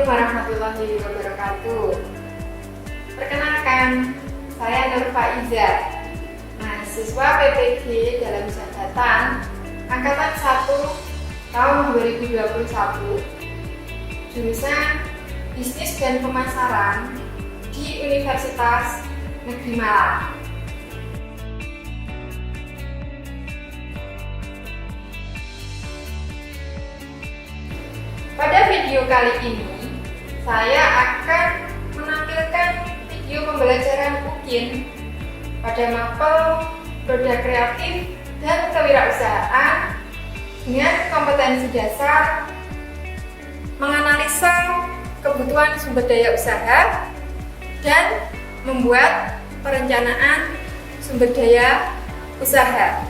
Assalamualaikum warahmatullahi wabarakatuh. Perkenalkan, saya Nur Faiza, mahasiswa PPG dalam jabatan Angkatan 1 tahun 2021, jurusan Bisnis dan Pemasaran di Universitas Negeri Malang. Pada video kali ini, saya akan menampilkan video pembelajaran UKIN pada mapel Produk Kreatif dan Kewirausahaan dengan kompetensi dasar menganalisa kebutuhan sumber daya usaha dan membuat perencanaan sumber daya usaha.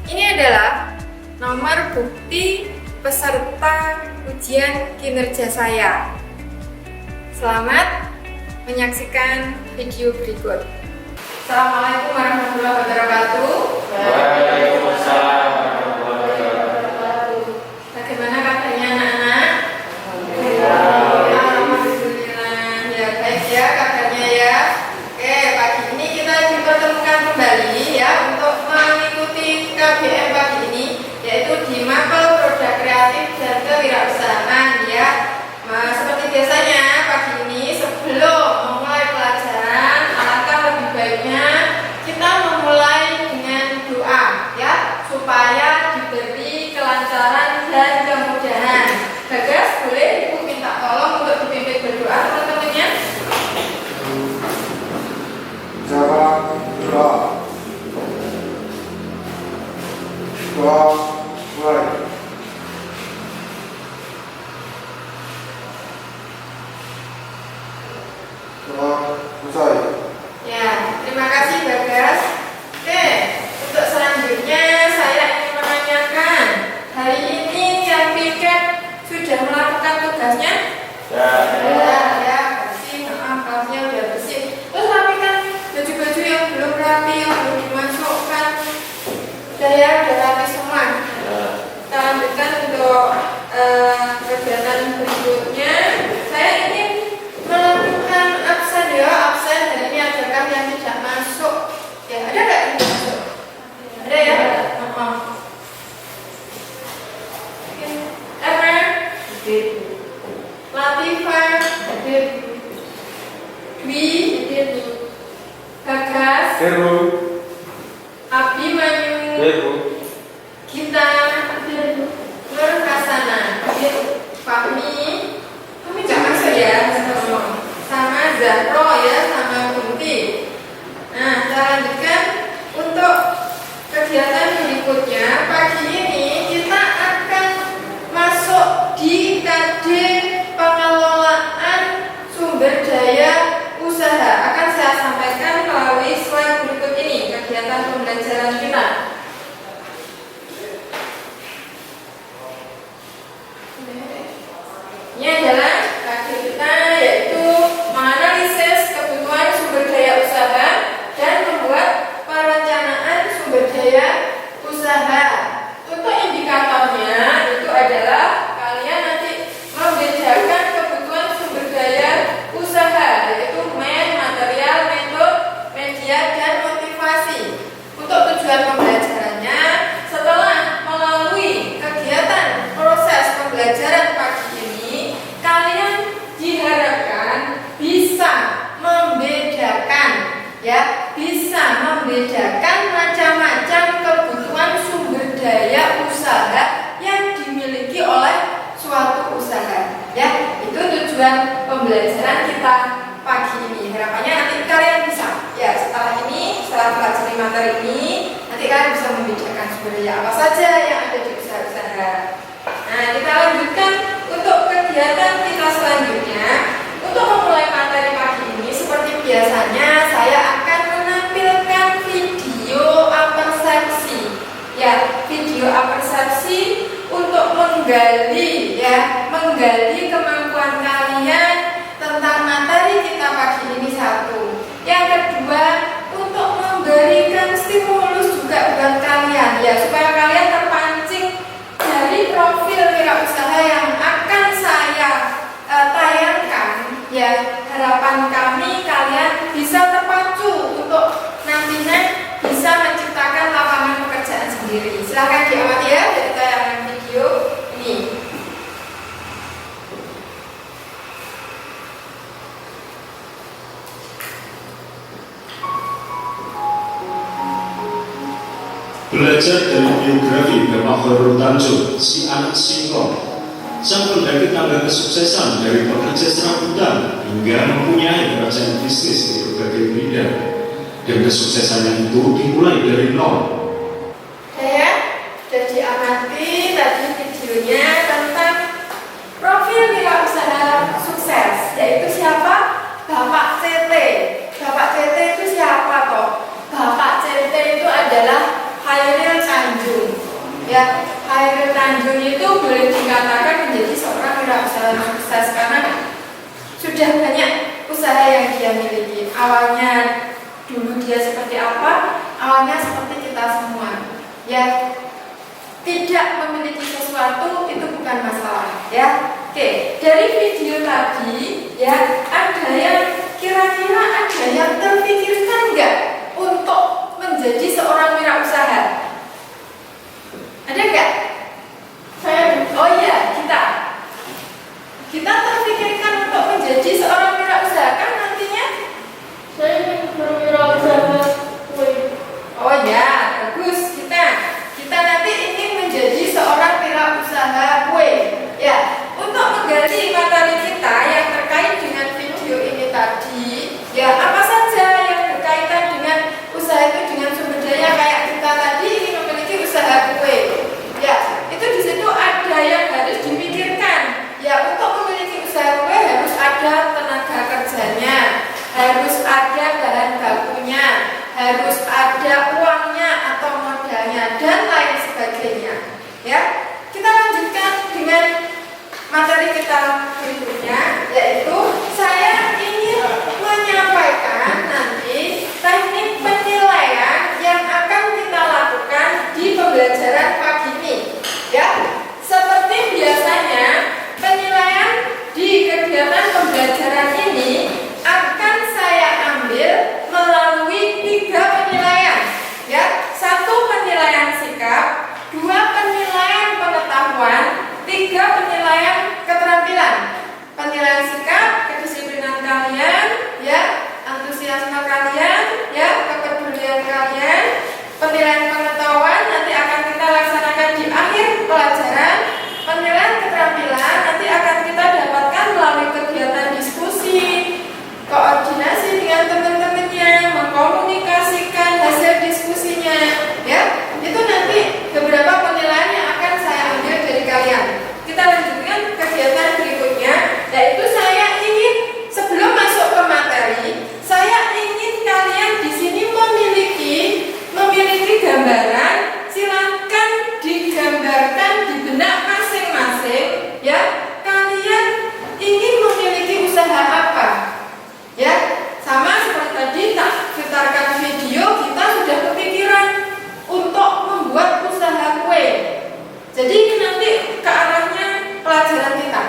Ini adalah nomor bukti peserta ujian kinerja saya. Selamat menyaksikan video berikut. Assalamualaikum warahmatullahi wabarakatuh. Waalaikumsalam warahmatullahi wabarakatuh. Bagaimana kabarnya anak-anak? Alhamdulillah. Ya, baik ya kabarnya ya. Oke, pagi ini kita dipertemukan kembali ya untuk mengikuti KBM pagi ini, yaitu di mapel Produk Kreatif dan Kewirausahaan ya. Nah, seperti biasanya pagi ini sebelum memulai pelajaran, alangkah lebih baiknya kita memulai dengan doa ya, supaya diberi kelancaran dan kemudahan. Bagas, boleh Ibu minta tolong untuk dipimpin berdoa teman-temannya? Jawab doa. Doa mulai. Doa selesai. Ya, terima kasih Bagas. Oke, untuk selanjutnya saya ingin menanyakan, hari ini yang piket sudah melakukan tugasnya? Ya. Ya, bersih, kaosnya udah bersih. Terus rapikan baju-baju yang belum rapi, yang belum dimasukkan. Udah rapi semua. Kita lanjutkan untuk kegiatan berikutnya. Saya ingin melakukan absen ya, absen hari ini adakah yang tidak masuk? Ya, ada nggak yang tidak masuk? Ada ya? Emma, Latifah, Dwi, Bagas, Heru. Abimanyu, Heru. Gita, Nur Hasana, Fahmi nggak masuk ya, sama Zahro ya, sama Kunti. Nah, kita lanjutkan untuk kegiatan berikutnya. Pagi ini kita akan masuk di KD pengelolaan sumber daya usaha. Akan saya sampaikan melalui slide berikut ini kegiatan pembelajaran kita. Ini adalah KD kita, yaitu menganalisis kebutuhan sumber daya usaha dan membuat perencanaan sumber daya usaha. Untuk indikatornya itu adalah kalian nanti membedakan kebutuhan sumber daya usaha, yaitu material, metode, media, dan motivasi. Untuk tujuan pembelajarannya, setelah melalui kegiatan proses pembelajaran pagi ini, kalian diharapkan bisa membedakan ya, bisa membedakan macam-macam kebutuhan sumber daya usaha yang dimiliki oleh suatu usaha ya. Itu tujuan pembelajaran kita pagi ini. Harapannya nanti kalian bisa ya, setelah pelajari materi ini, nanti kalian bisa membedakan sumber daya apa saja yang ada di usaha-usaha. Nah, kita lanjutkan untuk kegiatan kita selanjutnya. Untuk memulai materi pagi ini, seperti biasanya saya akan menampilkan video apersepsi ya, video apersepsi untuk menggali kemampuan kalian tentang materi kita pagi ini satu. Yang kedua, untuk memberikan stimulus juga buat kalian ya, supaya kalian terpancing dari profil wirausaha yang akan saya harapan kami kalian bisa terpacu untuk nantinya bisa menciptakan lapangan pekerjaan sendiri. Silahkan diamati ya dari tayangan video ini. Belajar dari biografi Bapak Khairul Tanjung, si anak singkong, sang pendaki tangga kesuksesan dari pekerja serabutan hingga mempunyai kerajaan bisnis di berbagai bidang, dan kesuksesannya itu dimulai dari nol. Ya, sudah diamati tadi videonya tentang profil wirausaha sukses, yaitu siapa? Bapak CT. Bapak CT itu siapa toh? Bapak CT itu adalah Khairul Tanjung. Ya, Khairul Tanjung itu boleh dikatakan menjadi seorang wirausaha sukses karena sudah banyak usaha yang dia miliki. Awalnya dulu dia seperti apa? Awalnya seperti kita semua. Ya, tidak memiliki sesuatu itu bukan masalah. Ya, oke. Dari video tadi, ya, ada yang kira-kira ada yang terpikirkan nggak untuk menjadi seorang wirausaha? Ada nggak? Oh iya, kita terpikirkan untuk menjadi seorang wirausaha kan nantinya? Saya ingin berwirausaha kue. Oh ya, bagus. Kita nanti ingin menjadi seorang wirausaha kue. Ya, untuk menggali materi kita yang terkait dengan video ini tadi, ya apa saja yang berkaitan dengan usaha itu dengan sumber daya kayak kita tadi ingin memiliki usaha kue. Ya, itu di situ ada yang harus dipikirkan. Ya, untuk memiliki usaha kue harus ada tenaga kerjanya, harus ada bahan bakunya, harus ada uangnya atau modalnya dan lain sebagainya. Ya, kita lanjutkan dengan materi kita berikutnya, yaitu saya ingin menyampaikan nanti teknik penilaian yang akan kita lakukan di pembelajaran pagi ini. Ya, seperti biasanya penilaian di kegiatan pembelajaran ini akan saya ambil melalui 3 penilaian. Ya, 1 penilaian sikap, 2 penilaian pengetahuan, 3 penilaian keterampilan. Penilaian sikap, kedisiplinan kalian, ya, antusiasme kalian, ya, kepedulian kalian. Penilaian pengetahuan nanti akan kita laksanakan di akhir pelajaran. Penilaian keterampilan nanti akan kita dapatkan melalui kegiatan diskusi, koordinasi dengan teman-temannya, mengkomunikasikan hasil diskusinya, ya. Itu nanti beberapa penilaian yang akan saya ambil dari kalian. Kita lanjutkan kegiatan berikutnya, yaitu saya ingin sebelum masuk ke materi, saya ingin kalian di sini memiliki gambaran. Silakan digambarkan di benak masing-masing, ya. Kalian ingin memiliki usaha apa? Ya, sama seperti tadi tak putarkan video, kita sudah kepikiran untuk membuat usaha kue. Jadi ini nanti ke arahnya pelajaran kita.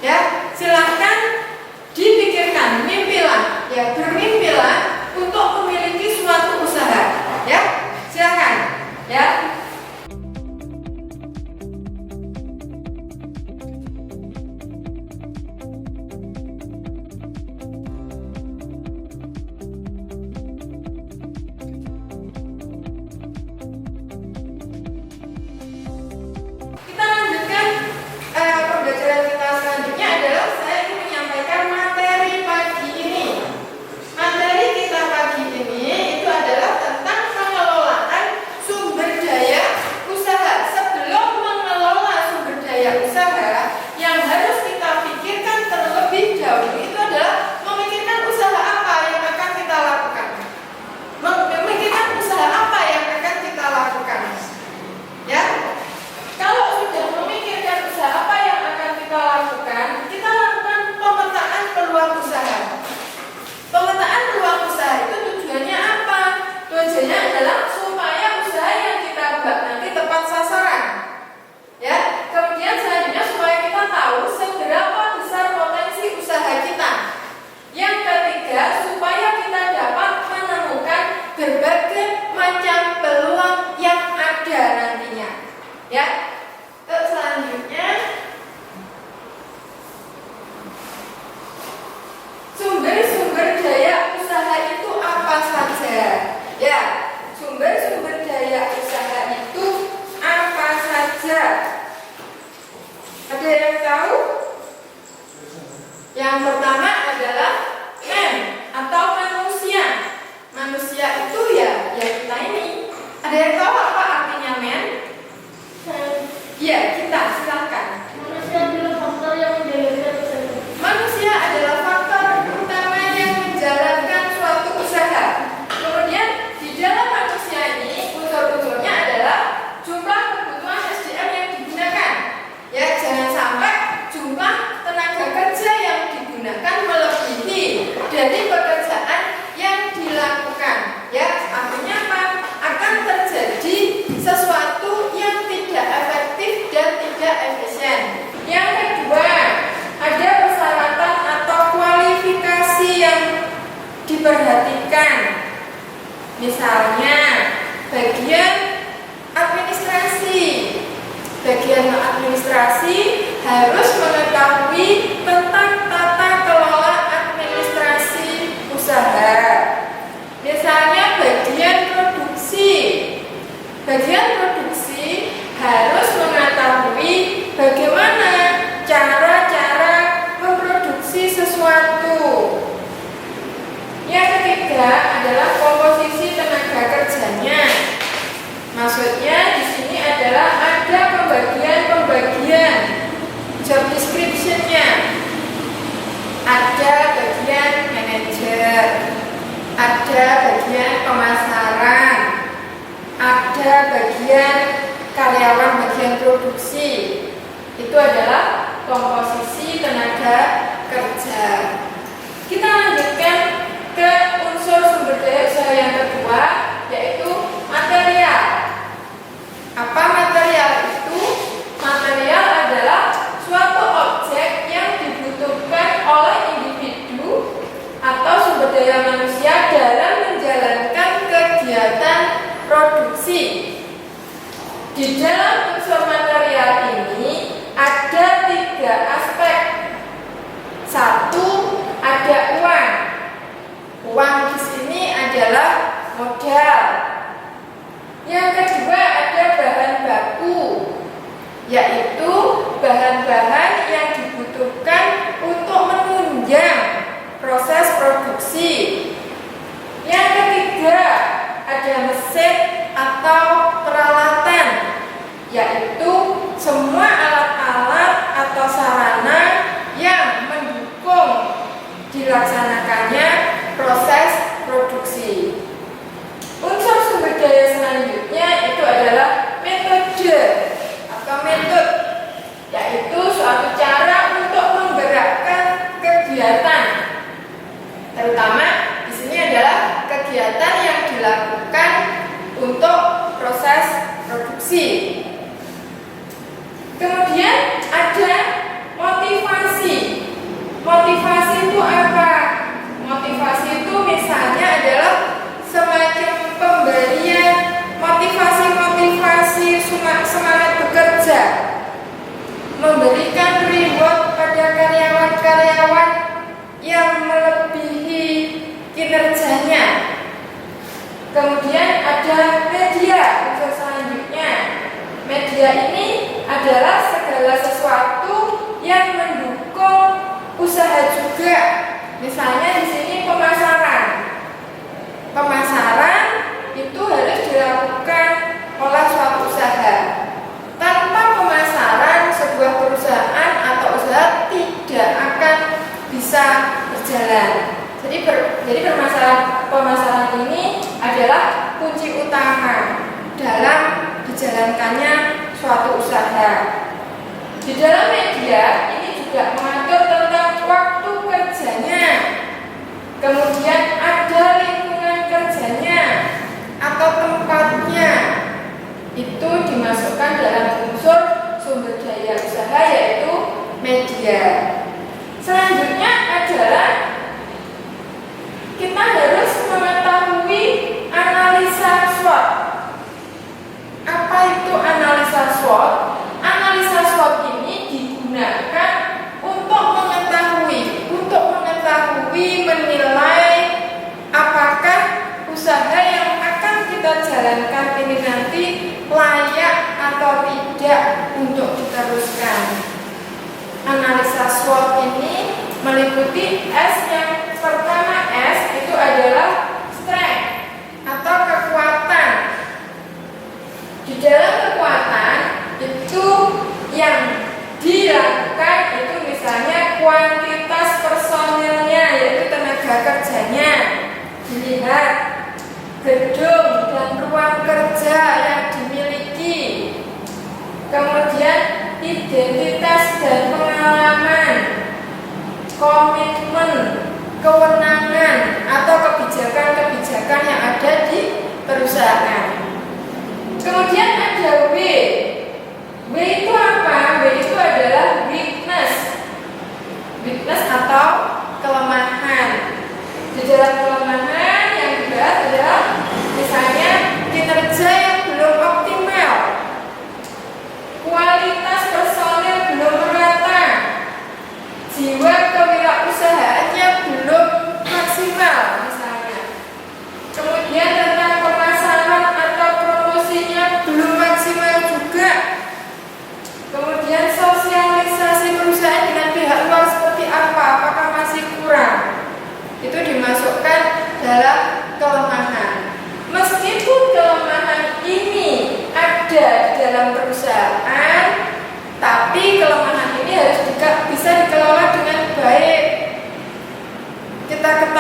Ya, silahkan dipikirkan, mimpilah, ya, bermimpilah untuk memiliki suatu usaha. Ya, silahkan. Ya. Kita lanjutkan pembelajaran kita selanjutnya adalah saya ingin menyampaikan materi pagi ini. Misalnya, bagian administrasi. Bagian administrasi harus mengetahui tentang tata kelola administrasi usaha. Misalnya bagian produksi. Bagian produksi harus mengetahui bagaimana cara-cara memproduksi sesuatu. Yang ketiga adalah komposisi tenaga kerjanya. Maksudnya di sini adalah ada pembagian job description-nya. Ada bagian manajer, ada bagian pemasaran, ada bagian karyawan bagian produksi. Itu adalah komposisi tenaga kerja. Kita lanjutkan ke unsur sumber daya usaha yang kedua, yaitu material. Apa material itu? Material adalah suatu objek yang dibutuhkan oleh individu atau sumber daya manusia dalam menjalankan kegiatan produksi. Di dalam unsur material ini ada 3 aspek. 1, ada uang. Uang di sini adalah modal. Yang kedua ada bahan baku, yaitu bahan-bahan yang dibutuhkan untuk menunjang proses produksi. Yang ketiga ada mesin atau peralatan, yaitu semua alat-alat atau sarana yang mendukung dilaksanakannya proses produksi. Unsur sumber daya selanjutnya itu adalah metode atau metode, yaitu suatu cara untuk menggerakkan kegiatan. Terutama di sini adalah kegiatan yang dilakukan untuk proses produksi. Kemudian ada motivasi. Motivasi itu apa? Motivasi itu misalnya adalah semacam pemberian motivasi semangat bekerja, memberikan reward pada karyawan-karyawan yang melebihi kinerjanya. Kemudian ada media. Unsur selanjutnya, media ini adalah segala sesuatu yang mendukung usaha juga. Misalnya di sini pemasaran. Pemasaran itu harus dilakukan oleh suatu usaha. Tanpa pemasaran, sebuah perusahaan atau usaha tidak akan bisa berjalan. Jadi pemasaran ini adalah kunci utama dalam dijalankannya suatu usaha. Di dalam media ini juga mengatur tentang waktu kerjanya. Kemudian ada lingkungan kerjanya atau tempatnya. Itu dimasukkan dalam unsur sumber daya usaha, yaitu media. Selanjutnya adalah kita harus mengetahui analisa SWOT. Apa itu analisa SWOT? Analisa SWOT ini digunakan untuk mengetahui, menilai apakah usaha yang akan kita jalankan ini nanti layak atau tidak untuk diteruskan. Analisa SWOT ini meliputi S. Yang pertama S itu adalah strength atau kekuatan. Di dalam kekuatan itu yang dilakukan itu misalnya kuantitas personilnya, yaitu tenaga kerjanya. Dilihat gedung dan ruang kerja yang dimiliki. Kemudian identitas dan pengalaman, komitmen, kewenangan atau kebijakan-kebijakan yang ada di perusahaan. Kemudian ada W. W itu apa? W itu adalah weakness. Weakness atau kelemahan. Di dalam kelemahan yang dibahas adalah W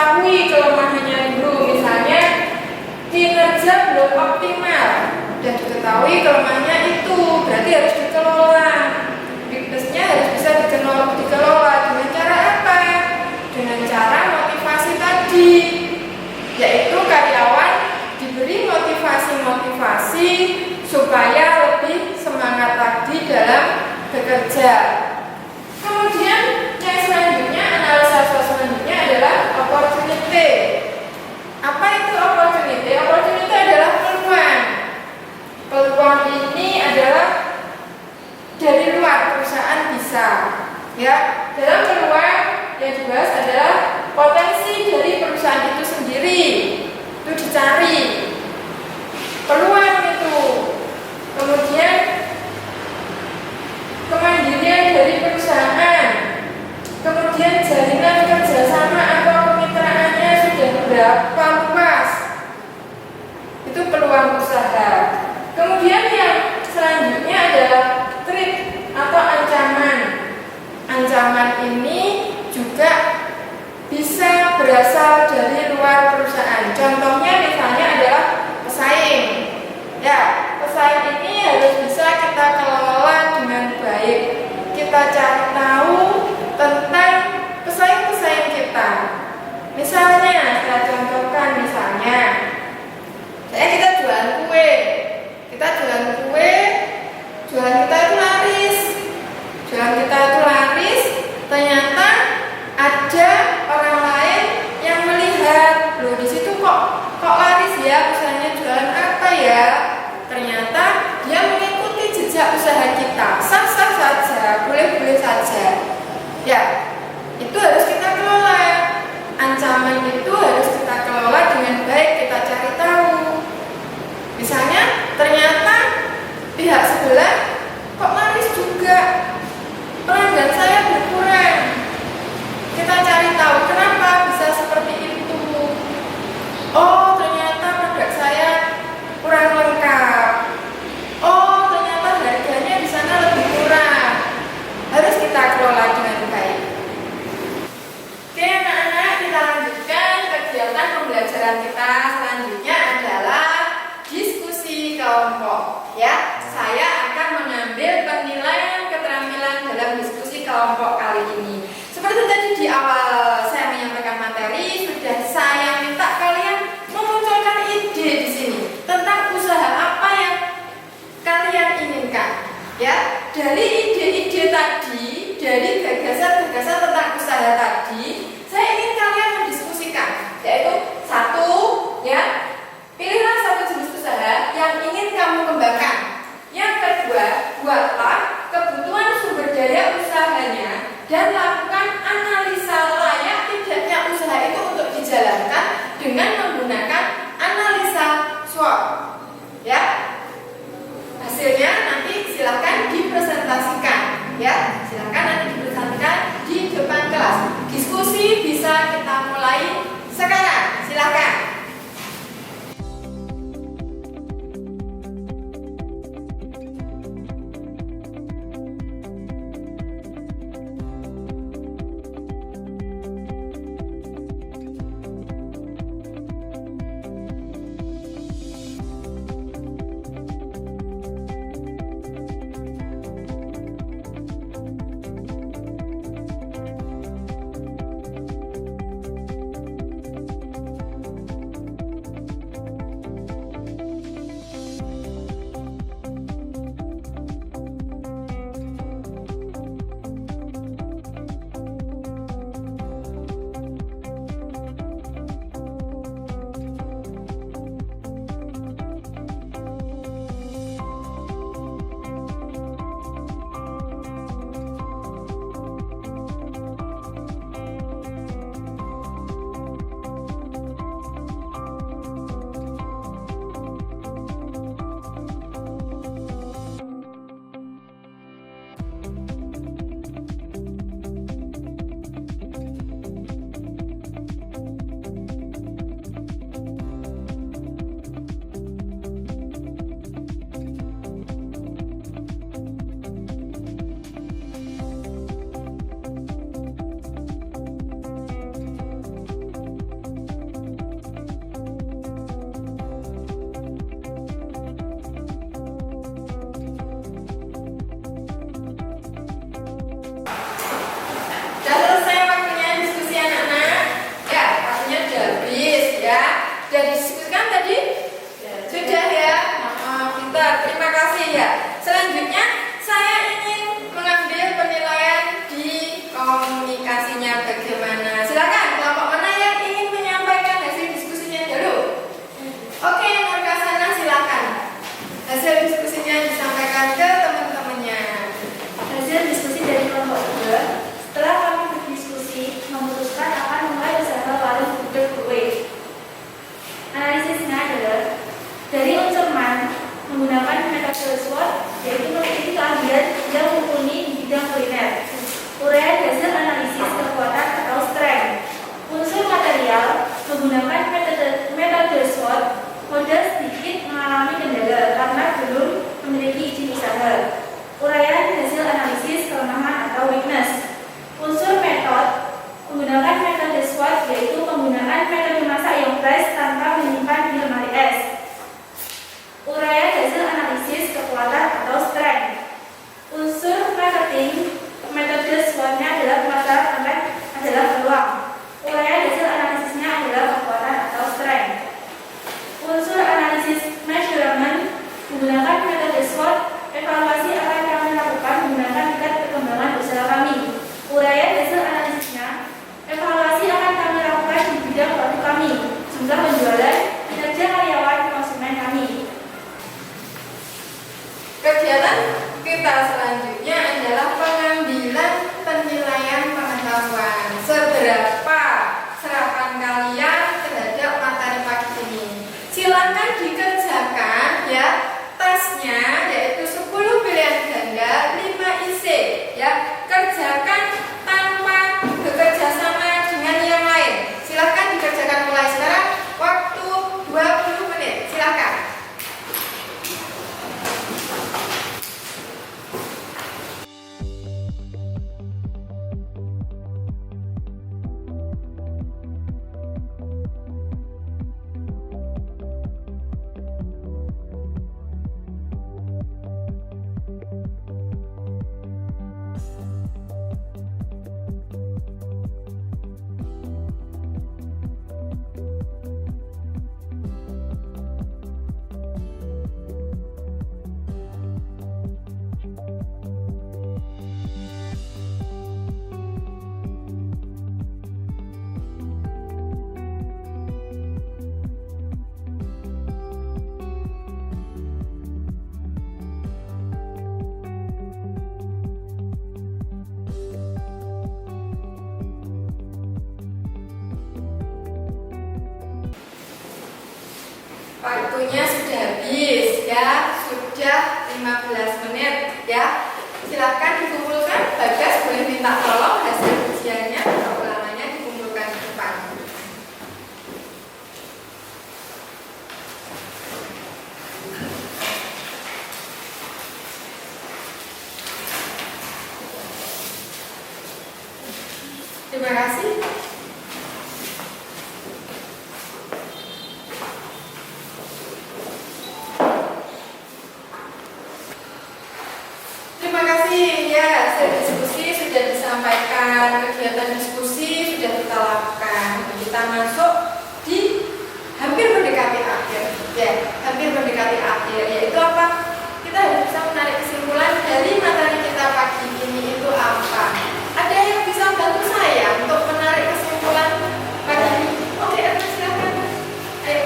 diketahui kelemahannya dulu, misalnya kinerja belum optimal, dan diketahui kelemahannya itu berarti harus dikelola. Weakness-nya harus bisa dikelola dengan cara apa? Dengan cara motivasi tadi, yaitu karyawan diberi motivasi supaya lebih semangat lagi dalam bekerja. Kemudian yang selanjutnya, analisa selanjutnya adalah opportunity. Apa itu opportunity? Opportunity adalah peluang. Peluang ini adalah dari luar perusahaan bisa, ya. Dalam peluang yang dibahas adalah potensi dari perusahaan itu sendiri, itu dicari peluang itu. Kemudian kemandirian dari perusahaan, kemudian jaringan kerjasama atau kemitraannya sudah berapa luas, itu peluang usaha. Kemudian yang selanjutnya adalah threat atau ancaman. Ancaman ini juga bisa berasal dari luar perusahaan. Contohnya misalnya adalah pesaing. Ya, pesaing ini harus bisa kita kelola dengan baik. Kita cari tahu tentang pesaing-pesaing kita. Misalnya, saya contohkan misalnya, kita jualan kue. Jualan kita itu laris. Ternyata ada orang lain yang melihat, loh di situ kok laris ya, usahanya jualan apa ya? Ternyata dia mengikuti jejak usaha kita, sah-sah saja, boleh-boleh saja. Ya, itu harus kita kelola. Ancaman itu harus kita kelola dengan baik, kita cari tahu. Misalnya, ternyata pihak sebelah kok laris juga, pelanggan saya berkurang. Kita cari tahu kenapa bisa seperti itu. Oh, ternyata produk saya kurang lengkap. Oh, ternyata harganya di sana lebih murah. Harus kita kelola dengan baik. Oke, anak-anak, kita lanjutkan kegiatan pembelajaran kita. Selanjutnya adalah diskusi kelompok. Ya, saya akan mengambil penilaian keterampilan dalam diskusi kelompok kali ini. Seperti tadi di awal saya menyampaikan materi, sudah saya minta kalian memunculkan ide di sini tentang usaha apa yang kalian inginkan. Ya, dari ide-ide tadi, dari gagasan-gagasan tentang usaha tadi, saya ingin kalian mendiskusikan, yaitu satu, ya, pilihlah satu jenis usaha yang ingin kamu kembangkan. Yang kedua, buatlah kebutuhan sumber daya usahanya dan lakukan analisa layak tidaknya usaha itu untuk dijalankan dengan menggunakan analisa SWOT. Ya, hasilnya nanti silakan dipresentasikan. Ya, silakan nanti dipresentasikan di depan kelas. dikerjakan ya tasnya, yaitu 10 pilihan ganda 5 IC ya. Kerjakan tanpa bekerja sama dengan yang lain. Silahkan dikerjakan mulai sekarang. Waktu 20 menit. Silahkan. Waktunya sudah habis ya, sudah 15 menit ya. Silakan dikumpulkan. Bagas boleh minta tolong hasil ujiannya atau ulangannya dikumpulkan ke depan. Terima kasih. Terima kasih ya, hasil diskusi sudah disampaikan, kegiatan diskusi sudah kita lakukan. Kita masuk di hampir mendekati akhir ya, hampir mendekati akhir, yaitu apa? Kita harus bisa menarik kesimpulan dari materi kita pagi ini itu apa. Ada yang bisa bantu saya untuk menarik kesimpulan pagi ini? Oke, silakan. Ayo.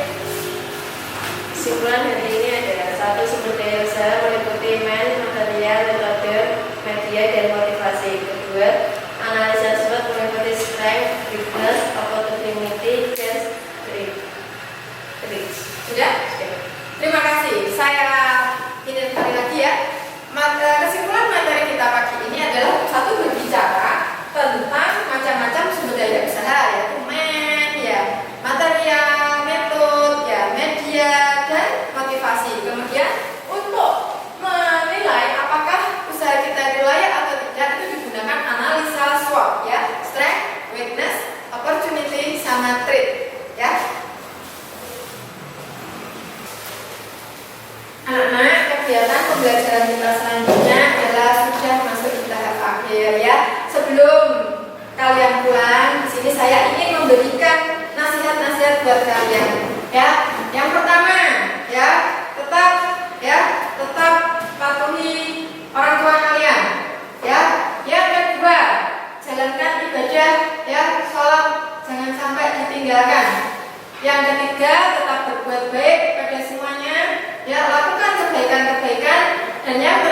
Kesimpulan hari ini adalah: 1. Sumber daya usaha meliputi material, metode, media, dan motivasi. 2. Analisa SWOT meliputi strength, weakness, opportunity, chance, risk. Sudah? Terima kasih. Saya ingin sekali lagi ya. Kesimpulan materi kita pagi ini adalah: 1. Berbicara tentang macam-macam sumber daya usaha, yaitu ya, material, metode, ya, media, dan motivasi. Kemudian untuk menilai apakah usaha kita layak atau tidak, itu digunakan analisa SWOT ya, strength, weakness, opportunity, sama threat ya. Anak-anak, kegiatan pembelajaran kita selanjutnya adalah sudah masuk di tahap akhir ya. Sebelum kalian pulang, di sini saya ingin memberikan nasihat-nasihat buat kalian ya. Yang pertama ya, tetap patuhi orang tua kalian ya. Yang kedua, jalankan ibadah ya, sholat jangan sampai ditinggalkan. Yang ketiga, tetap berbuat baik pada semuanya ya, lakukan kebaikan-kebaikan. Dan yang